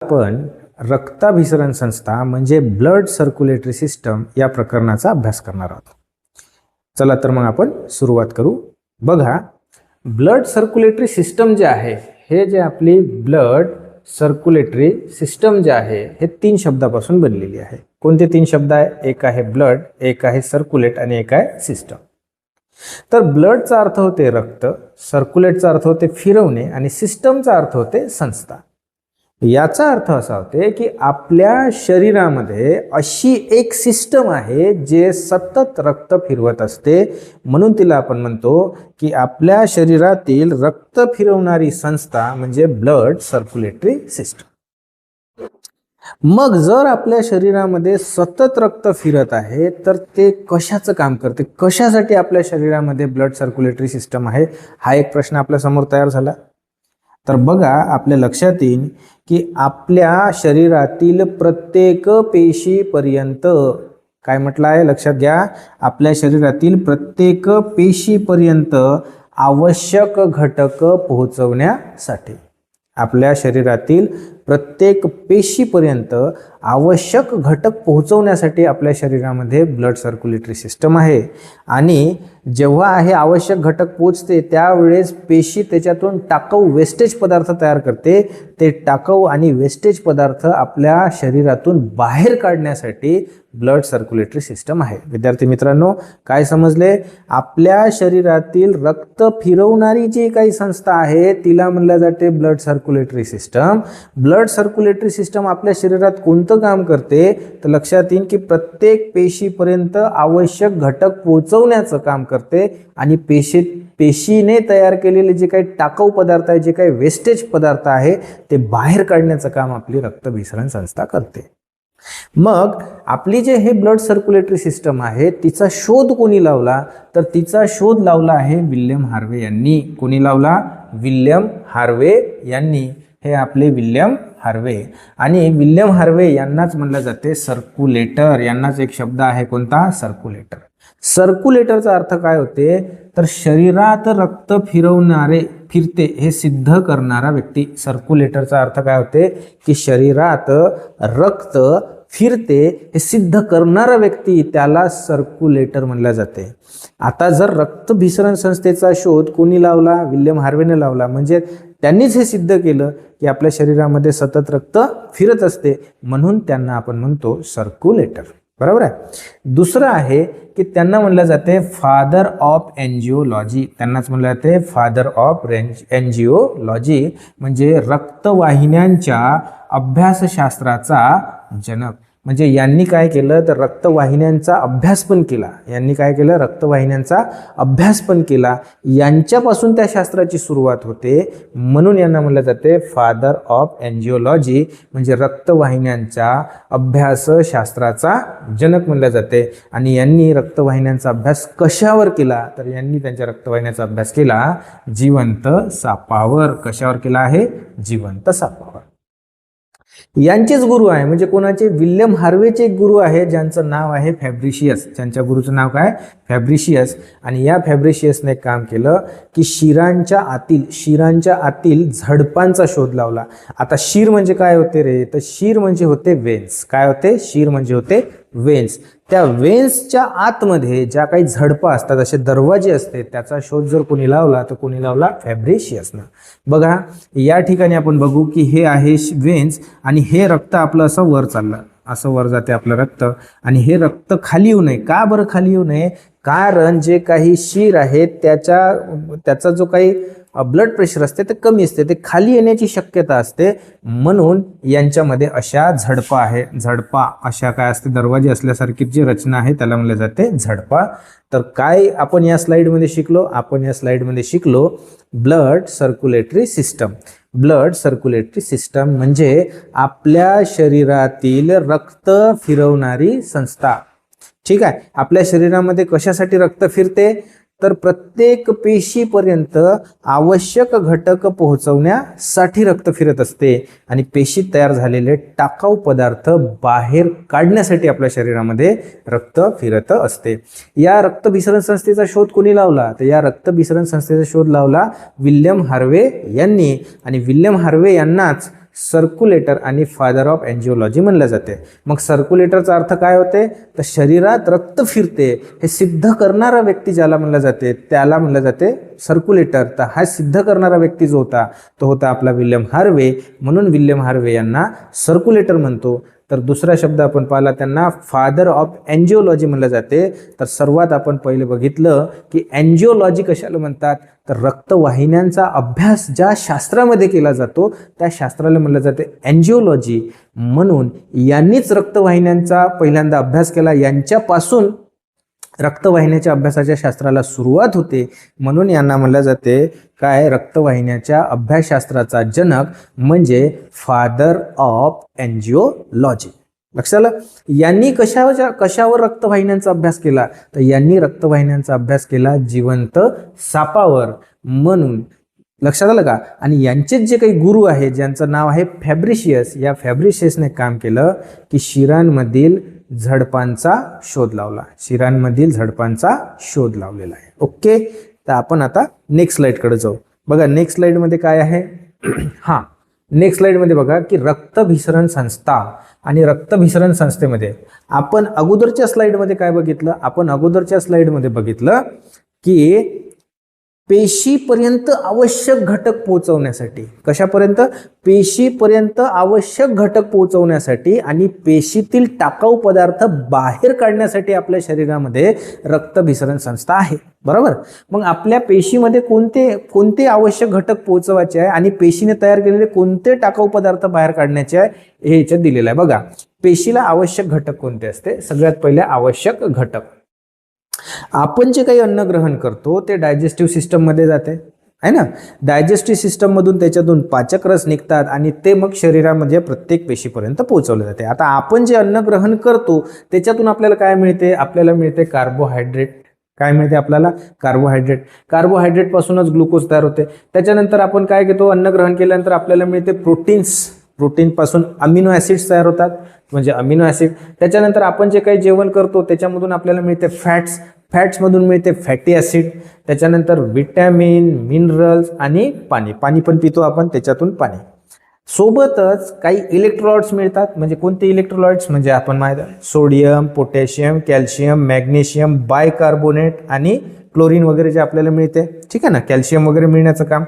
आपण रक्ताभिसरण संस्था म्हणजे ब्लड सर्क्युलेटरी सिस्टम या प्रकरणाचा अभ्यास करणार आहोत. चला तर मग आपण सुरुवात करू. बघा, ब्लड सर्क्युलेटरी सिस्टम जे आहे, हे जे आपली ब्लड सर्क्युलेटरी सिस्टम जे आहे, हे 3 शब्दापासून बनलेली आहे. कोणते 3 शब्द आहे? एक आहे ब्लड, एक आहे सर्क्युलेट आणि एक आहे सिस्टम. तर ब्लडचा अर्थ होते रक्त, सर्क्युलेटचा अर्थ होते फिरवणे आणि सिस्टमचा अर्थ होते संस्था. याचा अर्थ असा होते की आपल्या शरीरामध्ये अशी एक सिस्टम आहे जे सतत रक्त फिरवत असते, म्हणून तिला आपण म्हणतो की आपल्या शरीरातील रक्त फिरवणारी संस्था म्हणजे ब्लड सर्क्युलेटरी सिस्टम. मग जर आपल्या शरीरामध्ये सतत रक्त फिरत आहे तर ते कशाचं काम करते? कशासाठी आपल्या शरीरामध्ये ब्लड सर्क्युलेटरी सिस्टम आहे? हा एक प्रश्न आपल्या समोर तयार झाला. तर बघा, आपल्या लक्षात येईल की आपल्या शरीरातील प्रत्येक पेशीपर्यंत काय म्हटलं आहे? लक्षात घ्या, आपल्या शरीरातील प्रत्येक पेशीपर्यंत आवश्यक घटक पोहोचवण्यासाठी, आपल्या शरीरातील प्रत्येक पेशीपर्यंत आवश्यक घटक पोहोचवण्यासाठी आपल्या शरीरामध्ये ब्लड सर्क्युलेटरी सिस्टम आहे. आणि जेव्हा हे आवश्यक घटक पोहोचते त्यावेळेस पेशी त्याच्यातून टाकाऊ वेस्टेज पदार्थ तयार करते. ते टाकाऊ आणि वेस्टेज पदार्थ आपल्या शरीरातून बाहेर काढण्यासाठी ब्लड सर्क्युलेटरी सिस्टम आहे. विद्यार्थी मित्रांनो, काय समजले? आपल्या शरीरातील रक्त फिरवणारी जी काही संस्था आहे तिला म्हणलं जाते blood circulatory system. Blood circulatory system आपल्या शरीरात कोणतं काम करते? तर लक्षात येईल की प्रत्येक पेशीपर्यंत आवश्यक घटक पोहोचवण्याचं काम करते आणि पेशीने तयार केलेले जे काही टाकाऊ पदार्थ आहे, जे काही वेस्टेज पदार्थ आहे, ते बाहेर काढण्याचं काम आपली रक्तभिसरण संस्था करते. मग आपली जे हे ब्लड सर्क्युलेटरी सिस्टम आहे तिचा शोध कोणी लावला? तर तिचा शोध लावला आहे विल्यम हार्वे यांनी. कोणी लावला? विल्यम हार्वे यांनी. हे आपले विल्यम हार्वे. आणि विल्यम हार्वे यांनाच म्हणलं जाते सर्क्युलेटर. यांनाच एक शब्द आहे, कोणता? सर्क्युलेटर. सर्क्युलेटरचा अर्थ काय होते? तर शरीरात रक्त फिरते हे सिद्ध करणारा व्यक्ती. सर्क्युलेटरचा अर्थ काय होते? की शरीरात रक्त फिरते हे सिद्ध करणारा व्यक्ती, त्याला सर्क्युलेटर म्हणलं जाते. आता जर रक्तभिसरण संस्थेचा शोध कोणी लावला? विल्यम हार्वेने लावला. म्हणजे त्यांनीच हे सिद्ध केलं की आपल्या शरीरामध्ये सतत रक्त फिरत असते, म्हणून त्यांना आपण म्हणतो सर्क्युलेटर. बरोबर आहे. दुसरं आहे की त्यांना म्हणलं जाते फादर ऑफ एन्जिओलॉजी. त्यांनाच म्हणलं जाते फादर ऑफ एन्जिओलॉजी, म्हणजे रक्तवाहिन्यांच्या अभ्यासशास्त्राचा जनक. म्हणजे यांनी काय केलं? तर रक्तवाहिन्यांचा अभ्यास पण केला. यांनी काय केलं? रक्तवाहिन्यांचा अभ्यास पण केला. यांच्यापासून त्या शास्त्राची सुरुवात होते, म्हणून यांना म्हणलं जाते फादर ऑफ एन्जिओलॉजी, म्हणजे रक्तवाहिन्यांच्या अभ्यासशास्त्राचा जनक म्हणलं जाते. आणि यांनी रक्तवाहिन्यांचा अभ्यास कशावर केला? तर यांनी त्यांच्या रक्तवाहिन्यांचा अभ्यास केला जिवंत सापावर. कशावर केला आहे? जिवंत सापावर. यांचेच गुरु आहे, म्हणजे कोणाचे? विल्यम हार्वेचे एक गुरु आहे ज्यांचं नाव आहे फॅब्रिशियस. त्यांच्या गुरुचं नाव काय? फॅब्रिशियस. आणि या फॅब्रिशियसने काम केलं की शिरांच्या आतील झडपांचा शोध लावला. आता शिर म्हणजे काय होते रे? तर शिर म्हणजे होते वेन्स. काय होते? शिर म्हणजे होते वेन्स. त्या वेन्सच्या आतमध्ये ज्या काही झडपा असतात, असे दरवाजे असते, त्याचा शोध जर कोणी लावला तर कोणी लावला? फॅब्रिशियसनं. बघा, या ठिकाणी आपण बघू की हे आहे वेन्स आणि हे रक्त आपलं असं वर चाललं, असं वर जाते आपलं रक्त. आणि हे रक्त खाली येऊ नये. का बरं खाली येऊ नये? कारण जे काही शिर आहे त्याचा जो काही ब्लड प्रेशर असते ते कमी असते, ते खाली येण्याची शक्यता असते, म्हणून यांच्यामध्ये अशा झडपा आहे. झडपा अशा काय असते? दरवाजे असल्यासारखी जी रचना आहे त्याला म्हणले जाते झडपा. तर काय आपण या स्लाइडमध्ये शिकलो? आपण या स्लाइडमध्ये शिकलो blood circulatory system. Blood circulatory system म्हणजे आपल्या शरीरातील रक्त फिरवणारी संस्था. ठीक आहे. आपल्या शरीरामध्ये कशासाठी रक्त फिरते? तर प्रत्येक पेशीपर्यंत आवश्यक घटक पोहोचवण्यासाठी रक्त फिरत असते आणि पेशीत तयार झालेले टाकाऊ पदार्थ बाहेर काढण्यासाठी आपल्या शरीरामध्ये रक्त फिरत असते. या रक्तभिसरण संस्थेचा शोध कोणी लावला? तर या रक्तभिसरण संस्थेचा शोध लावला विल्यम हार्वे यांनी. आणि विल्यम हार्वे यांनाच सर्क्युलेटर आणि फादर ऑफ एन्जिओलॉजी म्हणलं जाते. मग सर्क्युलेटरचा अर्थ काय होते, तर शरीरात रक्त फिरते हे सिद्ध करणारा व्यक्ती ज्याला म्हणलं जाते त्याला म्हणलं जाते सर्क्युलेटर. तर हा सिद्ध करणारा व्यक्ती जो होता तो होता आपला विल्यम हार्वे. म्हणून विल्यम हार्वे यांना सर्क्युलेटर म्हणतो. तर दुसरा शब्द आपण पाहिला त्यांना फादर ऑफ एन्जिओलॉजी म्हणलं जाते. तर सर्वात आपण पहिले बघितलं की एन्जिओलॉजी कशाला म्हणतात, तर रक्तवाहिन्यांचा अभ्यास ज्या शास्त्रामध्ये केला जातो त्या शास्त्राला म्हणलं जाते एन्जिओलॉजी. म्हणून यांनीच रक्तवाहिन्यांचा पहिल्यांदा अभ्यास केला. यांच्यापासून रक्तवाहिन्याच्या अभ्यासाच्या शास्त्राला सुरुवात होते. म्हणून यांना म्हणलं जाते काय, रक्तवाहिन्याच्या अभ्यासशास्त्राचा जनक म्हणजे फादर ऑफ एन्जिओलॉजी. लक्षात आलं. यांनी कशावर रक्तवाहिन्यांचा अभ्यास केला, तर यांनी रक्तवाहिन्यांचा अभ्यास केला जिवंत सापावर. म्हणून लक्षात आलं का. आणि यांचेच जे काही गुरु आहे ज्यांचं नाव आहे फॅब्रिशियस, या फॅब्रिशियसने काम केलं की शिरांमधील झडपांचा शोध लावला. शिरांमधील झडपांचा शोध लावलेला आहे. ओके. तर आपण आता नेक्स्ट स्लाइडकडे जाऊ. बघा नेक्स्ट स्लाइडमध्ये काय आहे. हां, नेक्स्ट स्लाइडमध्ये बघा की रक्तभिसरण संस्था आणि रक्तभिसरण संस्थेमध्ये आपण अगोदरच्या स्लाइडमध्ये काय बघितलं, आपण अगोदरच्या स्लाइडमध्ये बघितलं की पेशीपर्यंत आवश्यक घटक पोहोचवण्यासाठी, कशापर्यंत, पेशीपर्यंत आवश्यक घटक पोहोचवण्यासाठी आणि पेशीतील टाकाऊ पदार्थ बाहेर काढण्यासाठी आपल्या शरीरामध्ये रक्तभिसरण संस्था आहे. बरोबर. मग आपल्या पेशीमध्ये कोणते आवश्यक घटक पोहोचवायचे आहे आणि पेशीने तयार केलेले कोणते टाकाऊ पदार्थ बाहेर काढण्याचे आहे हे याच्यात दिलेलं आहे. बघा पेशीला आवश्यक घटक कोणते असते, सगळ्यात पहिले आवश्यक घटक, आपण जे काही अन्न ग्रहण करतो ते डायजेस्टिव्ह सिस्टममध्ये जाते आहे ना. डायजेस्टिव्ह सिस्टममधून त्याच्यातून पाचक रस निघतात आणि ते मग शरीरामध्ये प्रत्येक पेशीपर्यंत पोहोचवले जाते. आता आपण जे अन्न ग्रहण करतो त्याच्यातून आपल्याला काय मिळते, आपल्याला मिळते कार्बोहायड्रेट. काय मिळते आपल्याला, कार्बोहायड्रेट. कार्बोहायड्रेटपासूनच ग्लुकोज तयार होते. त्याच्यानंतर आपण काय घेतो, अन्न ग्रहण केल्यानंतर आपल्याला मिळते प्रोटीन्स. प्रोटीनपासून अमिनो ॲसिड्स तयार होतात म्हणजे अमिनो ॲसिड. त्याच्यानंतर आपण जे काही जेवण करतो त्याच्यामधून आपल्याला मिळते फॅट्स. फॅट्समधून मिळते फॅटी ॲसिड. त्याच्यानंतर विटॅमिन, मिनरल्स आणि पाणी. पाणी पण पितो आपण, त्याच्यातून पाणी. सोबतच काही इलेक्ट्रोलाइट्स मिळतात. म्हणजे कोणते इलेक्ट्रोलाइट्स, म्हणजे आपण माहिती आहे sodium, potassium, calcium, magnesium, bicarbonate आणि क्लोरीन वगैरे जे आपल्याला मिळते. ठीक आहे ना, कॅल्शियम वगैरे मिळण्याचं काम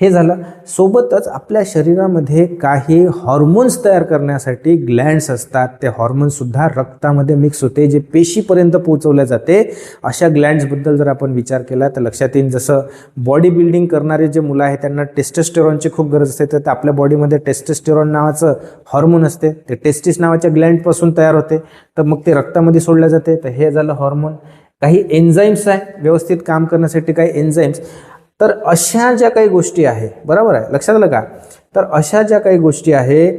हे झालं. सोबतच आपल्या शरीरामध्ये काही हॉर्मोन्स तयार करण्यासाठी ग्लँड्स असतात. ते हॉर्मोन्ससुद्धा रक्तामध्ये मिक्स होते जे पेशीपर्यंत पोहोचवले जाते. अशा ग्लँड्सबद्दल जर आपण विचार केला तर लक्षात येईल, जसं बॉडी बिल्डिंग करणारे जे मुलं आहेत त्यांना टेस्टोस्टेरॉनची खूप गरज असते. तर आपल्या बॉडीमध्ये टेस्टोस्टेरॉन नावाचं हॉर्मोन असते. ते टेस्टिस नावाच्या ग्लँडपासून तयार होते. तर मग ते रक्तामध्ये सोडले जाते. तर हे झालं हॉर्मोन. काही एन्झाईम्स आहे व्यवस्थित काम करण्यासाठी, काही एन्झाईम्स. तर अशा ज्या काही गोष्टी आहे, बरोबर आहे, लक्षात आलं का. तर अशा ज्या काही गोष्टी आहे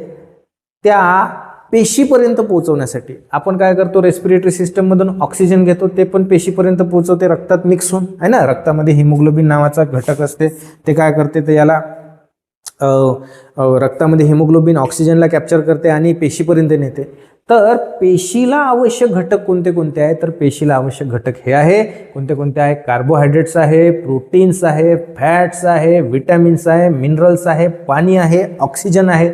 त्या पेशीपर्यंत पोहोचवण्यासाठी आपण काय करतो, रेस्पिरेटरी सिस्टममधून ऑक्सिजन घेतो, ते पण पेशीपर्यंत पोहोचवते रक्तात मिक्स होऊन आहे ना. रक्तामध्ये हिमोग्लोबिन नावाचा घटक असते. ते काय करते, तर याला रक्तामध्ये हिमोग्लोबिन ऑक्सिजनला कॅप्चर करते आणि पेशीपर्यंत नेते. तर पेशीला आवश्यक घटक कोणते कोणते आहेत, तर पेशीला आवश्यक घटक हे आहे. कोणते कोणते आहे, कार्बोहायड्रेट्स आहे, प्रोटीन्स आहे, फॅट्स आहे, विटॅमिन्स आहे, मिनरल्स आहे, पाणी आहे, ऑक्सिजन आहे.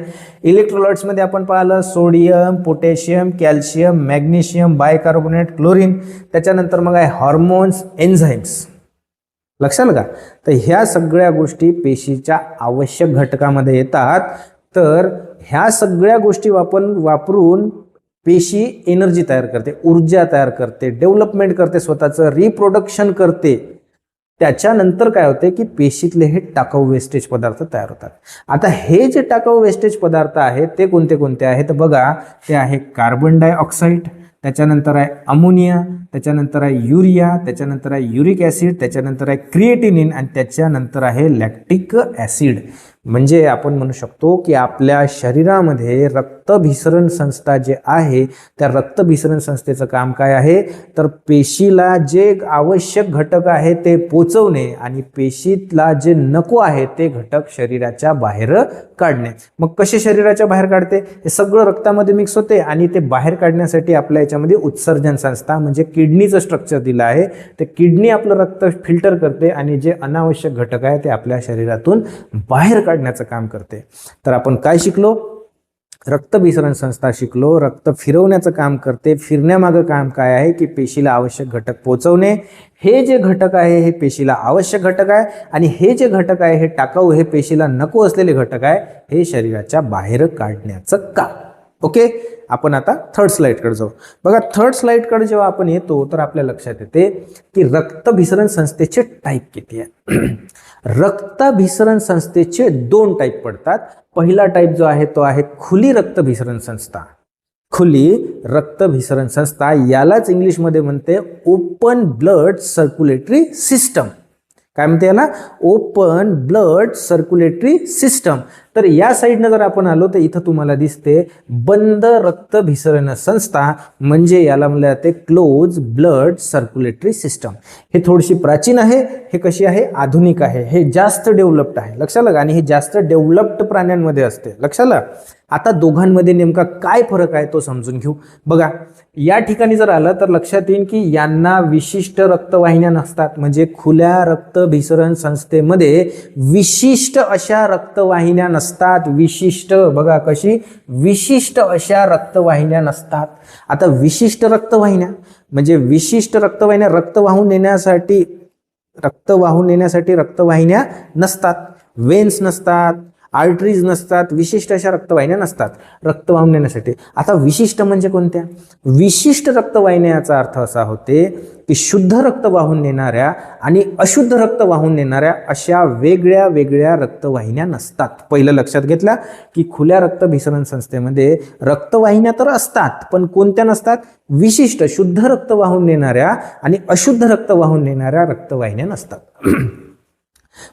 इलेक्ट्रोलाइट्समध्ये आपण पाहिलं sodium, potassium, calcium, magnesium, bicarbonate, chlorine. त्याच्यानंतर मग आहे हॉर्मोन्स, एन्झाईम्स. लक्षात आलं का. तर ह्या सगळ्या गोष्टी पेशीच्या आवश्यक घटकामध्ये येतात. तर ह्या सगळ्या गोष्टी वापरून पेशी एनर्जी तयार करते, ऊर्जा तयार करते, डेव्हलपमेंट करते, स्वतःचं रिप्रोडक्शन करते. त्याच्यानंतर काय होते की पेशीतले हे टाकाऊ वेस्टेज पदार्थ तयार होतात. आता हे जे टाकाऊ वेस्टेज पदार्थ आहेत ते कोणते कोणते आहेत, तर बघा ते आहे कार्बन डायऑक्साईड, त्याच्यानंतर आहे अमोनिया, त्याच्यानंतर आहे युरिया, त्याच्यानंतर आहे युरिक ॲसिड, त्याच्यानंतर आहे क्रिएटिनिन आणि त्याच्यानंतर आहे लॅक्टिक ॲसिड. म्हणजे आपण म्हणू शकतो की आपल्या शरीरामध्ये रक्तभिसरण संस्था जे आहे त्या रक्तभिसरण संस्थेचं काम काय आहे, तर पेशीला जे आवश्यक घटक आहे ते पोचवणे आणि पेशीतला जे नको आहे ते घटक शरीराच्या बाहेर काढणे. मग कसे शरीराच्या बाहेर काढते, हे सगळं रक्तामध्ये मिक्स होते आणि ते बाहेर काढण्यासाठी आपल्या याच्यामध्ये उत्सर्जन संस्था म्हणजे किडनीचं स्ट्रक्चर दिलं आहे. ते किडनी आपलं रक्त फिल्टर करते आणि जे अनावश्यक घटक आहे ते आपल्या शरीरातून बाहेर काढण्याचं काम करते. तर आपण काय शिकलो? रक्तभिसरण संस्था शिकलो. रक्त फिरवण्याचं काम करते. फिरण्यामागं काम काय आहे की पेशीला आवश्यक घटक पोहोचवणे. हे जे घटक आहे हे पेशीला आवश्यक घटक आहे आणि हे जे घटक आहे हे टाकाऊ, हे पेशीला नको असलेले घटक आहे, हे शरीराच्या बाहेर काढण्याचं काम. ओके, आपण आता थर्ड स्लाइडकडे जाऊ. बघा, थर्ड स्लाइडकडे जेव्हा आपण येतो तर आपल्या लक्षात येते की रक्तभिसरण संस्थेचे टाईप किती आहे. रक्तभिसरण संस्थेचे 2 टाईप पडतात. पहिला टाईप जो आहे तो आहे खुली रक्तभिसरण संस्था. खुली रक्तभिसरण संस्था यालाच इंग्लिशमध्ये म्हणते ओपन ब्लड सर्क्युलेटरी सिस्टम. काय म्हणते याला? Open blood circulatory system. तर या साईडनं जर आपण आलो तर इथं तुम्हाला दिसते बंद रक्तभिसरण संस्था, म्हणजे याला म्हणलं जाते क्लोज ब्लड सर्क्युलेटरी सिस्टम. हे थोडीशी प्राचीन आहे, हे कशी आहे? आधुनिक आहे. हे जास्त डेव्हलप्ड आहे, लक्षात आलं. आणि हे जास्त डेव्हलप्ड प्राण्यांमध्ये असते, लक्षात आलं. आता दोघांमध्ये नेमका काय फरक आहे तो समजून घेऊ. बघा, या ठिकाणी जर आलं तर लक्षात येईल की यांना विशिष्ट रक्तवाहिन्या नसतात. म्हणजे खुल्या रक्तभिसरण संस्थेमध्ये विशिष्ट अशा रक्तवाहिन्या नसतात. विशिष्ट, बघा कशी, विशिष्ट अशा रक्तवाहिन्या नसतात. आता विशिष्ट रक्तवाहिन्या म्हणजे विशिष्ट रक्तवाहिन्या रक्त वाहून नेण्यासाठी रक्तवाहिन्या नसतात. वेन्स नसतात, आर्टरीज नसतात, विशिष्ट अशा रक्तवाहिन्या नसतात रक्त वाहून नेण्यासाठी. आता विशिष्ट म्हणजे कोणत्या? विशिष्ट रक्तवाहिन्याचा अर्थ असा होते की शुद्ध रक्त वाहून नेणाऱ्या आणि अशुद्ध रक्त वाहून नेणाऱ्या अशा वेगळ्या वेगळ्या रक्तवाहिन्या नसतात. पहिलं लक्षात घेतलं की खुल्या रक्तभिसरण संस्थेमध्ये रक्तवाहिन्या तर असतात, पण कोणत्या नसतात? विशिष्ट शुद्ध रक्त वाहून नेणाऱ्या आणि अशुद्ध रक्त वाहून नेणाऱ्या रक्तवाहिन्या नसतात.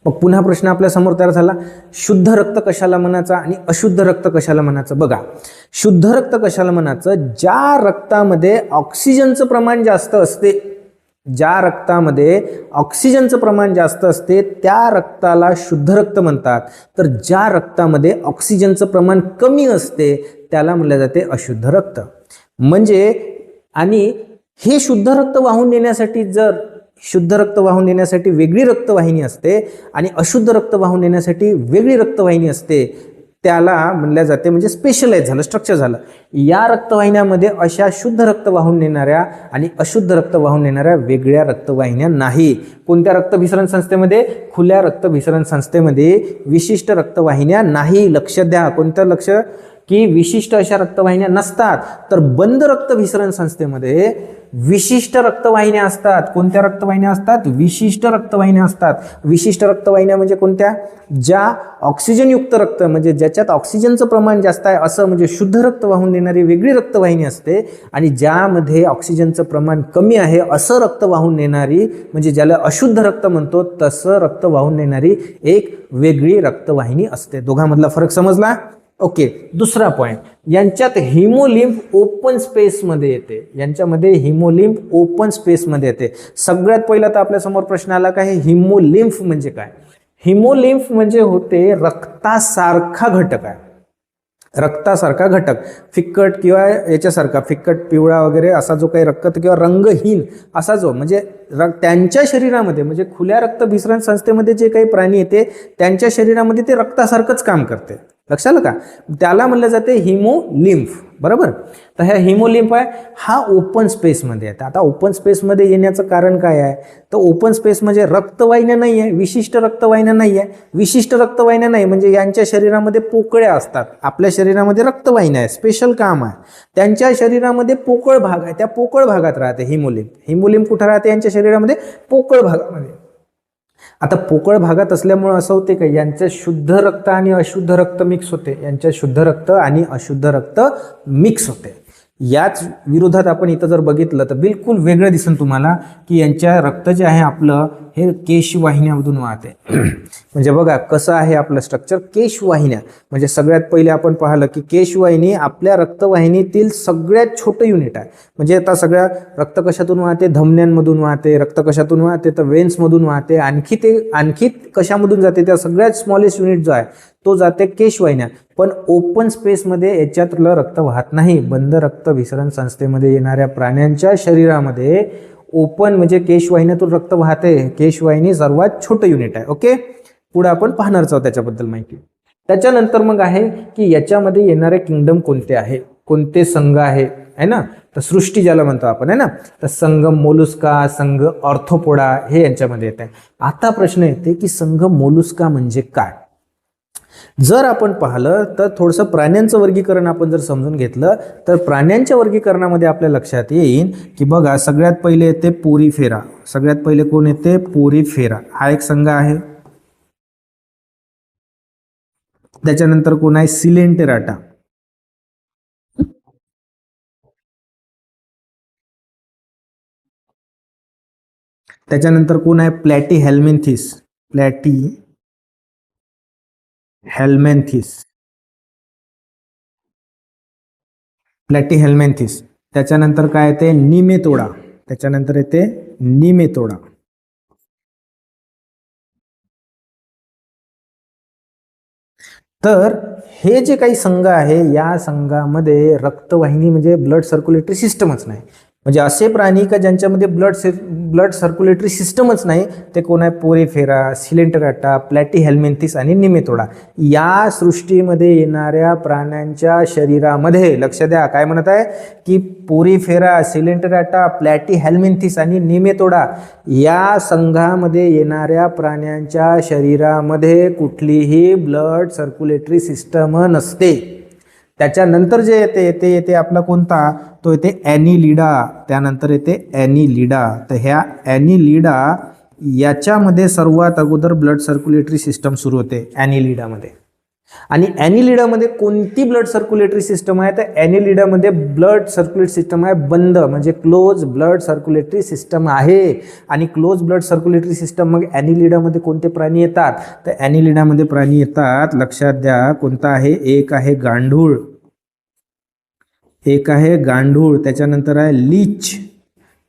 मग पुन्हा प्रश्न आपल्या समोर तयार झाला, शुद्ध रक्त कशाला म्हणायचं आणि अशुद्ध रक्त कशाला म्हणायचं? बघा, शुद्ध रक्त कशाला म्हणायचं? ज्या रक्तामध्ये ऑक्सिजनचं प्रमाण जास्त असते, ज्या रक्तामध्ये ऑक्सिजनचं प्रमाण जास्त असते त्या रक्ताला शुद्ध रक्त म्हणतात. तर ज्या रक्तामध्ये ऑक्सिजनचं प्रमाण कमी असते त्याला म्हटलं जाते अशुद्ध रक्त. म्हणजे आणि हे शुद्ध रक्त वाहून नेण्यासाठी शुद्ध रक्त वाहून नेण्यासाठी वेगळी रक्तवाहिनी असते आणि अशुद्ध रक्त वाहून नेण्यासाठी वेगळी रक्तवाहिनी असते, त्याला म्हणल्या जाते, म्हणजे स्पेशलाइज झालं, स्ट्रक्चर झालं. या रक्तवाहिन्यामध्ये अशा शुद्ध रक्त वाहून नेणाऱ्या आणि अशुद्ध रक्त वाहून नेणाऱ्या वेगळ्या रक्तवाहिन्या नाही. कोणत्या रक्तभिसरण संस्थेमध्ये? खुल्या रक्तभिसरण संस्थेमध्ये विशिष्ट रक्तवाहिन्या नाही. लक्ष द्या, कोणतं लक्ष? की विशिष्ट अशा रक्तवाहिन्या नसतात. तर बंद रक्तभिसरण संस्थेमध्ये विशिष्ट रक्तवाहिन्या असतात. कोणत्या रक्तवाहिन्या असतात? विशिष्ट रक्तवाहिन्या असतात. विशिष्ट रक्तवाहिन्या म्हणजे कोणत्या? ज्या ऑक्सिजनयुक्त रक्त, म्हणजे ज्याच्यात ऑक्सिजनचं प्रमाण जास्त आहे असं, म्हणजे शुद्ध रक्त वाहून नेणारी वेगळी रक्तवाहिनी असते आणि ज्यामध्ये ऑक्सिजनचं प्रमाण कमी आहे असं रक्त वाहून नेणारी, म्हणजे ज्याला अशुद्ध रक्त म्हणतो तसं रक्त वाहून नेणारी एक वेगळी रक्तवाहिनी असते. दोघांमधला फरक समजला? ओके, दुसरा पॉइंट, यांच्यात हिमोलिम्फ ओपन स्पेसमध्ये येते. यांच्यामध्ये हिमोलिम्फ ओपन स्पेसमध्ये येते. सगळ्यात पहिला तर आपल्या समोर प्रश्न आला का, हे हिमोलिम्फ म्हणजे काय? हिमोलिम्फ म्हणजे होते रक्तासारखा घटक आहे. रक्तासारखा घटक, फिक्कट किंवा याच्यासारखा फिक्कट पिवळा वगैरे असा जो काही रक्त किंवा रंगहीन असा जो, म्हणजे त्यांच्या शरीरामध्ये, म्हणजे खुल्या रक्तभिसरण संस्थेमध्ये जे काही प्राणी येते त्यांच्या शरीरामध्ये ते रक्तासारखंच काम करते. लक्षात आलं का? त्याला म्हणलं जाते हिमोलिम्फ. बरोबर. तर ह्या हिमोलिम्फ आहे हा ओपन स्पेसमध्ये येते. आता ओपन स्पेसमध्ये येण्याचं कारण काय आहे? तर ओपन स्पेस म्हणजे रक्तवाहिन्या नाही आहे, विशिष्ट रक्तवाहिन्या नाही आहे. विशिष्ट रक्तवाहिन्या नाही म्हणजे यांच्या शरीरामध्ये पोकळ्या असतात. आपल्या शरीरामध्ये रक्तवाहिन्या आहे, स्पेशल काम आहे. त्यांच्या शरीरामध्ये पोकळ भाग आहे, त्या पोकळ भागात राहते हिमोलिम्फ. हिमोलिम्फ कुठं राहते? यांच्या शरीरामध्ये पोकळ भागामध्ये. आता पोकळ भागात असल्यामुळे असं होते का, यांचे शुद्ध रक्त आणि अशुद्ध रक्त मिक्स होते. यांच्या शुद्ध रक्त आणि अशुद्ध रक्त मिक्स होते. याच विरोधात आपण इथं जर बघितलं तर बिलकुल वेगळं दिसेल तुम्हाला की यांच्या रक्त जे आहे आपलं हे केशवाहिन्यामधून वाहते. म्हणजे बघा कसं आहे आपलं स्ट्रक्चर. केशवाहिन्या म्हणजे सगळ्यात पहिले आपण पाहिलं की केशवाहिनी आपल्या रक्तवाहिनीतील सगळ्यात छोटं युनिट आहे. म्हणजे आता सगळ्या रक्त कशातून वाहते? धमन्यांमधून वाहते. रक्त कशातून वाहते? तर वेन्समधून वाहते. आणखी कशामधून जाते? त्या सगळ्यात स्मॉलेस्ट युनिट जो आहे तो जाते केशवाहिन्या. पण ओपन स्पेसमध्ये याच्यातलं रक्त वाहत नाही. बंद रक्तभिसरण संस्थेमध्ये येणाऱ्या प्राण्यांच्या शरीरामध्ये ओपन म्हणजे केशवाहिन्यातून रक्त वाहते. केशवाहिनी सर्वात छोटं युनिट आहे. ओके, पुढे आपण पाहणारच आहोत त्याच्याबद्दल माहिती. त्याच्यानंतर मग आहे की याच्यामध्ये येणारे किंगडम कोणते आहे, कोणते संघ आहे ना. तर सृष्टी ज्याला म्हणतो आपण आहे ना, तर संघ मोलुस्का, संघ ऑर्थोपोडा हे यांच्यामध्ये येत आहे. आता प्रश्न येते की संघ मोलुस्का म्हणजे काय. जर आपण पाहिलं तर थोडंसं प्राण्यांचं वर्गीकरण आपण जर समजून घेतलं तर प्राण्यांच्या वर्गीकरणामध्ये आपल्या लक्षात येईल की बघा, सगळ्यात पहिले येते पोरीफेरा. सगळ्यात पहिले कोण येते, पोरीफेरा हा एक संघ आहे. त्याच्यानंतर कोण आहे, सिलेंटेराटा. त्याच्यानंतर कोण आहे, प्लॅटीहेल्मिन्थिस. प्लॅटीहेल्मिन्थिस. त्याच्यानंतर काय येते, निमेतोडा. त्याच्यानंतर येते निमेतोडा. तर हे जे काही संघ आहे या संघामध्ये रक्तवाहिनी म्हणजे ब्लड सर्क्युलेटरी सिस्टमच नाही. म्हणजे असे प्राणी का ज्यांच्यामध्ये ब्लड सर्क्युलेटरी सिस्टमच नाही ते कोण आहे, पोरीफेरा, सिलेंटेराटा, प्लॅटीहेल्मिन्थिस आणि निमेतोडा. या सृष्टीमध्ये येणाऱ्या प्राण्यांच्या शरीरामध्ये लक्ष द्या काय म्हणत आहे की पोरीफेरा, सिलेंटेराटा, प्लॅटीहेल्मिन्थिस आणि निमेतोडा या संघामध्ये येणाऱ्या प्राण्यांच्या शरीरामध्ये कुठलीही ब्लड सर्क्युलेटरी सिस्टम नसते. त्याच्यानंतर जे येते आपला कोणता, तो येते ॲनिलिडा. त्यानंतर येते ॲनिलिडा. तर ह्या ॲनिलिडा याच्यामध्ये सर्वात अगोदर ब्लड सर्क्युलेटरी सिस्टम सुरू होते ॲनिलिडामध्ये. आणि ॲनिलिडामध्ये कोणती ब्लड सर्क्युलेटरी सिस्टम आहे, तर ॲनिलिडामध्ये ब्लड सर्क्युलेटरी सिस्टम आहे बंद, म्हणजे क्लोज ब्लड सर्क्युलेटरी सिस्टम आहे. आणि क्लोज ब्लड सर्क्युलेटरी सिस्टम मग ॲनिलिडामध्ये कोणते प्राणी येतात, तर ॲनिलिडामध्ये प्राणी येतात लक्षात द्या कोणता आहे, एक आहे गांडूळ, त्याच्यानंतर आहे लीच,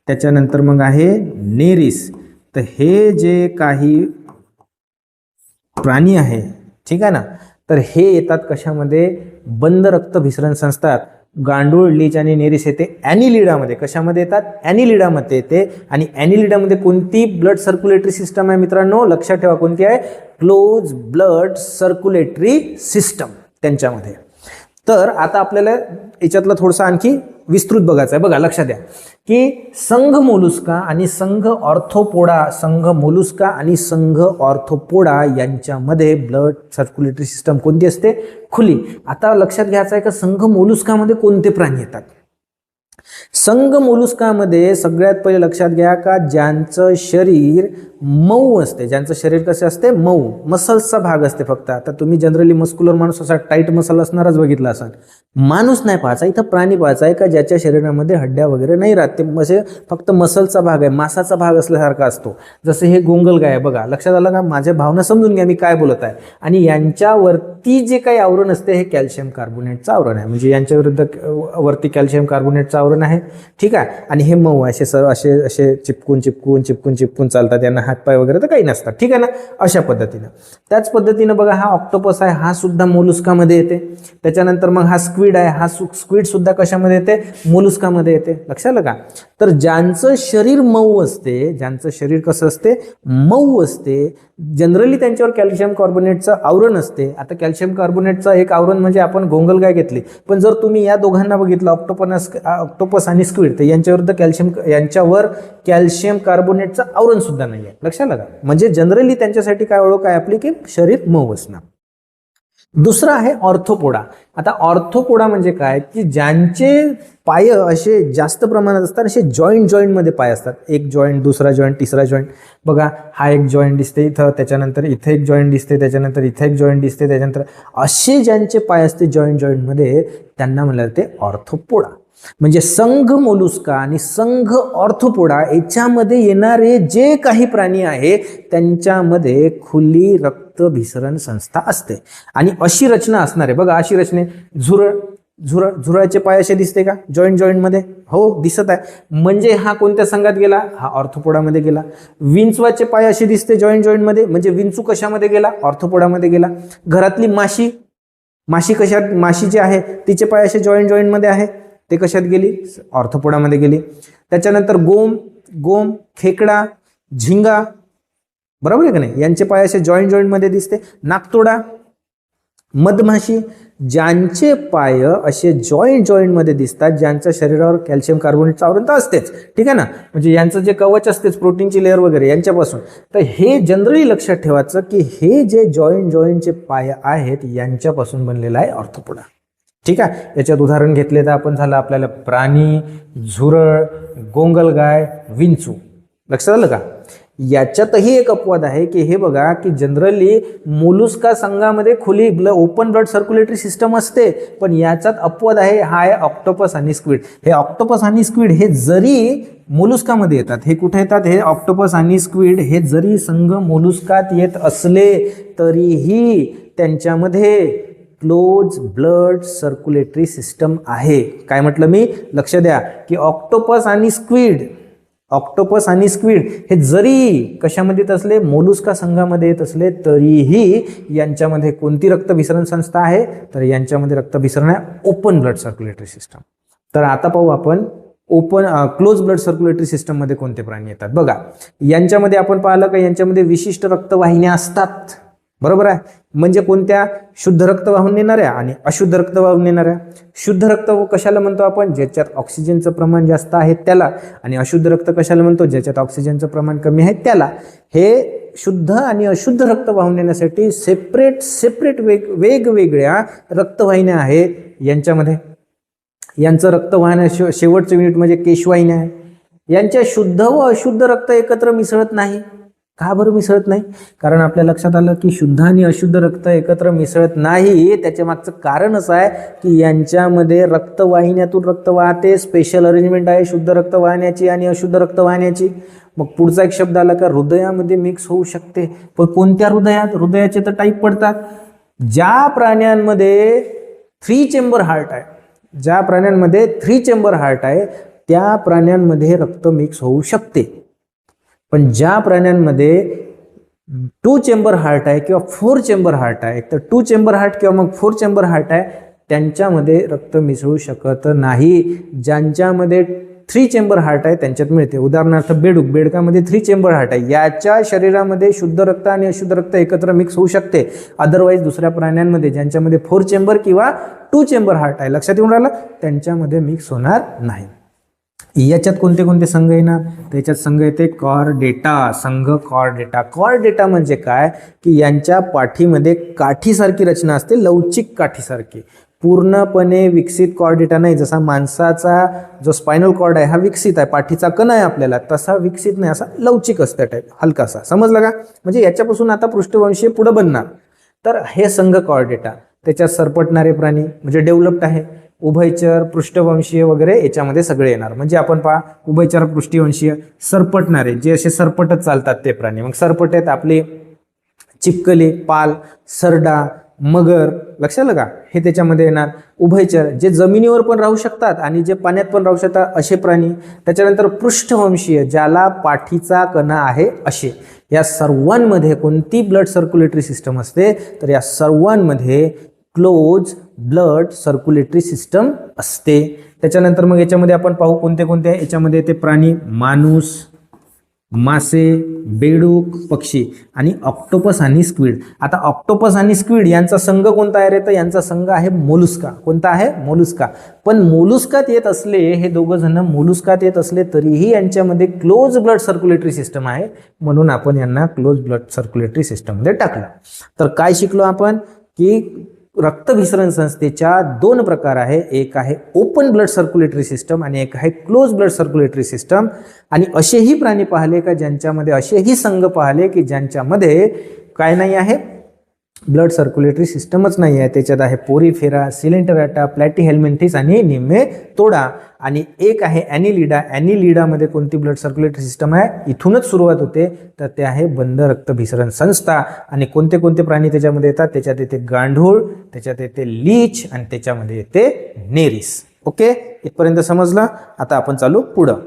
त्याच्यानंतर मग आहे नेरिस. तर हे जे काही प्राणी आहे ठीक आहे ना, तर हे येतात कशामध्ये, बंद रक्तभिसरण संस्थात. गांडूळ, लीच आणि नेरिस येते ॲनिलिडामध्ये. कशामध्ये येतात, ॲनिलिडामध्ये येते. आणि ॲनिलिडामध्ये कोणती ब्लड सर्क्युलेटरी सिस्टम आहे मित्रांनो, लक्षात ठेवा कोणती आहे, क्लोज ब्लड सर्क्युलेटरी सिस्टम त्यांच्यामध्ये. तर आता आपल्याला याच्यातलं थोडंसं आणखी विस्तृत बघायचं आहे. बघा लक्षात द्या की संघ मोलुस्का आणि संघ ऑर्थोपोडा यांच्यामध्ये ब्लड सर्क्युलेटरी सिस्टम कोणती असते, खुली. आता लक्षात घ्यायचं आहे का संघ मोलुस्कामध्ये कोणते प्राणी येतात. संघ मोलुस्कामध्ये सगळ्यात पहिले लक्षात घ्या का ज्यांचं शरीर मऊ असते, ज्यांचं शरीर कसे असते, मऊ, मसल्सचा भाग असते फक्त. आता तुम्ही जनरली मस्क्युलर माणूस असा टाईट मसल असणारच बघितला असाल. माणूस नाही पाहायचा, इथं प्राणी पाहायचा आहे का ज्याच्या शरीरामध्ये हड्ड्या वगैरे नाही राहत, ते म्हणजे फक्त मसलचा भाग आहे, मांसाचा भाग असल्यासारखा असतो. जसे हे गोंगलगाय आहे बघा, लक्षात आलं का, माझ्या भावना समजून घ्या मी काय बोलत आहे. आणि यांच्यावरती जे काही आवरण असते हे कॅल्शियम कार्बोनेटचं आवरण आहे, म्हणजे यांच्या विरुद्ध वरती कॅल्शियम कार्बोनेटचं आवरण आहे ठीक आहे. आणि हे मऊ आहे, असे चिपकून चालतात, यांना हातपाय वगैरे तर काही नसतात ठीक आहे ना, अशा पद्धतीनं. त्याच पद्धतीनं बघा हा ऑक्टोपस आहे, हा सुद्धा मोलुस्कामध्ये येते. त्याच्यानंतर मग हा स्क्विड आहे, हा स्क्विड सुद्धा कशामध्ये येते, मोलुस्कामध्ये येते. लक्षात आलं का. तर ज्यांचं शरीर मऊ असते, ज्यांचं शरीर कसं असते, मऊ असते, जनरली त्यांच्यावर कॅल्शियम कार्बोनेटचं आवरण असते. आता कॅल्शियम कार्बोनेटचं एक आवरण म्हणजे आपण गोंगलगाय घेतली, पण जर तुम्ही या दोघांना बघितलं ऑक्टोपस आणि स्क्विड, तर यांच्यावर कॅल्शियम कार्बोनेटचं आवरण सुद्धा नाही आहे. लक्षात आलं का. म्हणजे जनरली त्यांच्यासाठी काय ओळख आहे आपली की शरीर मऊ असणं. दुसरा आहे ऑर्थोपोडा. आता ऑर्थोपोडा म्हणजे काय की ज्यांचे पाय असे जास्त प्रमाणात असतात, असे जॉईंटमध्ये पाय असतात, एक जॉईंट, दुसरा जॉईंट, तिसरा जॉईंट. बघा हा एक जॉईंट दिसते इथं, त्याच्यानंतर इथे एक जॉईंट दिसते, त्याच्यानंतर इथे एक जॉईंट दिसते, त्याच्यानंतर असे ज्यांचे पाय असते जॉईंटमध्ये त्यांना म्हणलं जाते ऑर्थोपोडा. म्हणजे संघ मोलुस्का आणि संघ ऑर्थोपोडा याच्यामध्ये येणारे जे काही प्राणी आहे त्यांच्यामध्ये खुली रक्तभिसरण संस्था असते. आणि अशी रचना असणार आहे बघा, अशी रचने झुरळाचे पाय असे दिसते का जॉईंटमध्ये, हो दिसत आहे. म्हणजे हा कोणत्या संघात गेला, हा ऑर्थोपोडामध्ये गेला. विंचवाचे पाय असे दिसते जॉईंटमध्ये, म्हणजे विंचू कशामध्ये गेला, ऑर्थोपोडामध्ये गेला. घरातली माशी कशात, माशी जी आहे तिचे पाय असे जॉईंटमध्ये आहे, ते कशात गेली, ऑर्थोपोडामध्ये गेली. त्याच्यानंतर गोम, खेकडा, झिंगा, बरोबर आहे का नाही? यांचे पाय असे जॉईंट मध्ये दिसते. नाकतोडा, मधमाशी, ज्यांचे पाय असे जॉईंट मध्ये दिसतात, ज्यांच्या शरीरावर कॅल्शियम कार्बोनेटचं आवरण तर असतेच, ठीक आहे ना, म्हणजे यांचं जे कवच असतेच प्रोटीनची लेअर वगैरे यांच्यापासून. तर हे जनरली लक्षात ठेवायचं की हे जे जॉईंटचे पाय आहेत यांच्यापासून बनलेला आहे ऑर्थोपोडा. ठीक आहे. याच्यात उदाहरण घेतले तर आपण झालं आपल्याला प्राणी, झुरळ, गोंगलगाय, विंचू. लक्षात आलं का? याच्यातही एक अपवाद आहे की हे बघा की जनरली मोलुस्का संघामध्ये खुली ओपन ब्लड सर्क्युलेटरी सिस्टम असते, पण याच्यात अपवाद आहे, हा आहे ऑक्टोपस आणि स्क्विड. हे ऑक्टोपस आणि स्क्विड हे जरी मोलुस्कामध्ये येतात, हे कुठे येतात? हे ऑक्टोपस आणि स्क्विड हे जरी संघ मोलुस्कात येत असले तरीही त्यांच्यामध्ये क्लोज ब्लड सर्क्युलेटरी सिस्टम आहे. काय म्हटलं मी? लक्ष द्या की ऑक्टोपस आणि स्क्विड हे जरी कशामध्ये येत असले, मोलुस्का संघामध्ये येत असले तरीही यांच्यामध्ये कोणती रक्तभिसरण संस्था आहे? तर यांच्यामध्ये रक्तभिसरण आहे ओपन ब्लड सर्क्युलेटरी सिस्टम. तर आता पाहू आपण क्लोज ब्लड सर्क्युलेटरी सिस्टम मध्ये कोणते प्राणी येतात. बघा, यांच्यामध्ये आपण पाहिलं का यांच्यामध्ये विशिष्ट रक्तवाहिन्या असतात. बरोबर आहे. म्हणजे कोणत्या? शुद्ध रक्त वाहून नेणाऱ्या आणि अशुद्ध रक्त वाहून नेणाऱ्या. शुद्ध रक्त कशाला म्हणतो आपण? ज्याच्यात ऑक्सिजनचं प्रमाण जास्त आहे त्याला. आणि अशुद्ध रक्त कशाला म्हणतो? ज्याच्यात ऑक्सिजनचं प्रमाण कमी आहे त्याला. हे शुद्ध आणि अशुद्ध रक्त वाहून नेण्यासाठी सेपरेट वेगवेगळ्या रक्तवाहिन्या आहेत यांच्यामध्ये. यांचं रक्त वाहण्या शेवटचं युनिट म्हणजे केशवाहिन्या आहे. यांच्या शुद्ध व अशुद्ध रक्त एकत्र मिसळत नाही. का बरं मिसळत नाही? कारण आपल्या लक्षात आलं की शुद्ध आणि अशुद्ध रक्त एकत्र मिसळत नाही. त्याच्या मागचं कारण असं आहे की यांच्यामध्ये रक्तवाहिन्यातून रक्त वाहते. स्पेशल अरेंजमेंट आहे शुद्ध रक्त वाहण्याची आणि अशुद्ध रक्त वाहण्याची. मग पुढचा एक शब्द आला का हृदयामध्ये मिक्स होऊ शकते. पण कोणत्या हृदयात? हृदयाचे तर टाईप पडतात. ज्या प्राण्यांमध्ये 3 चेंबर हार्ट आहे, ज्या प्राण्यांमध्ये 3 चेंबर हार्ट आहे त्या प्राण्यांमध्ये रक्त मिक्स होऊ शकते. पण ज्या प्राण्यांमध्ये 2 चेंबर हार्ट आहे किंवा 4 चेंबर हार्ट आहे, तर 2 चेंबर हार्ट किंवा मग 4 चेंबर हार्ट आहे त्यांच्यामध्ये रक्त मिसळू शकत नाही. ज्यांच्यामध्ये 3 चेंबर हार्ट आहे त्यांच्यात मिळते. उदाहरणार्थ बेडकामध्ये 3 चेंबर हार्ट आहे, याच्या शरीरामध्ये शुद्ध रक्त आणि अशुद्ध रक्त एकत्र मिक्स होऊ शकते. अदरवाईज दुसऱ्या प्राण्यांमध्ये ज्यांच्यामध्ये 4 चेंबर किंवा 2 चेंबर हार्ट आहे, लक्षात येऊन राहिलं, त्यांच्यामध्ये मिक्स होणार नाही. याच्यात कोणते कोणते संघ येणार? त्याच्यात संघ येते कॉर्डेटा. कॉर्डेटा म्हणजे काय की यांच्या पाठीमध्ये काठीसारखी रचना असते, लवचिक काठीसारखी. पूर्णपणे विकसित कॉर्डेटा नाही. जसा माणसाचा जो स्पायनल कॉर्ड आहे हा विकसित आहे, पाठीचा कण आहे आपल्याला, तसा विकसित नाही, असा लवचिक असतं टाईप, हलकासा. समजलं का? म्हणजे याच्यापासून आता पृष्ठवंशीय पुढे बनणार. तर हे संघ कॉर्डेटा. त्याच्यात सरपटणारे प्राणी म्हणजे डेव्हलप्ड आहे. उभयचर, पृष्ठवंशीय वगैरे याच्यामध्ये सगळे येणार. म्हणजे आपण पहा उभयचर, पृष्ठवंशीय, सरपटणारे जे असे सरपटच चालतात ते प्राणी. मग सरपट आहेत आपले चिपकली, पाल, सरडा, मगर. लक्षात आलं का? हे त्याच्यामध्ये येणार. उभयचर जे जमिनीवर पण राहू शकतात आणि जे पाण्यात पण राहू शकतात असे प्राणी. त्याच्यानंतर पृष्ठवंशीय ज्याला पाठीचा कणा आहे असे. या सर्वांमध्ये कोणती ब्लड सर्क्युलेटरी सिस्टम असते? तर या सर्वांमध्ये क्लोज ब्लड सर्क्युलेटरी सिस्टम असते. त्याच्यानंतर मग याच्यामध्ये आपण पाहू कोणते कोणते. याच्यामध्ये ते प्राणी माणूस, मासे, बेडूक, पक्षी आणि ऑक्टोपस आणि स्क्विड. आता ऑक्टोपस आणि स्क्विड यांचा संघ कोणता आहे रे? तर यांचा संघ आहे मोलुस्का. कोणता आहे? मोलुस्का. पण मोलुस्कात येत असले, हे दोघं जण मोलुस्कात येत असले तरीही यांच्यामध्ये क्लोज ब्लड सर्क्युलेटरी सिस्टम आहे, म्हणून आपण यांना क्लोज ब्लड सर्क्युलेटरी सिस्टम मध्ये टाकलं. तर काय शिकलो आपण की रक्तभिसरण संस्थेच्या 2 प्रकार आहे. एक आहे ओपन ब्लड सर्क्युलेटरी सिस्टम आणि एक आहे क्लोज ब्लड सर्क्युलेटरी सिस्टम. आणि असेही प्राणी पाहिले का ज्यांच्यामध्ये, असेही संघ पाहिले की ज्यांच्यामध्ये काय नाही आहे? ब्लड सर्क्युलेटरी सिस्टमच नाही आहे. त्याच्यात आहे पोरीफेरा, सिलेंटराटा, प्लॅटीहेल्मिंथिस आणि निमेटोडा. आणि एक आहे ॲनिलिडा. ॲनिलिडामध्ये कोणती ब्लड सर्क्युलेटरी सिस्टम आहे? इथूनच सुरुवात होते. तर ते आहे बंद रक्तभिसरण संस्था. आणि कोणते कोणते प्राणी त्याच्यामध्ये येतात? त्याच्यात येते गांडूळ, त्याच्यात येते लीच आणि त्याच्यामध्ये येते नेरिस. ओके, इथपर्यंत समजलं. आता आपण चालू पुढं.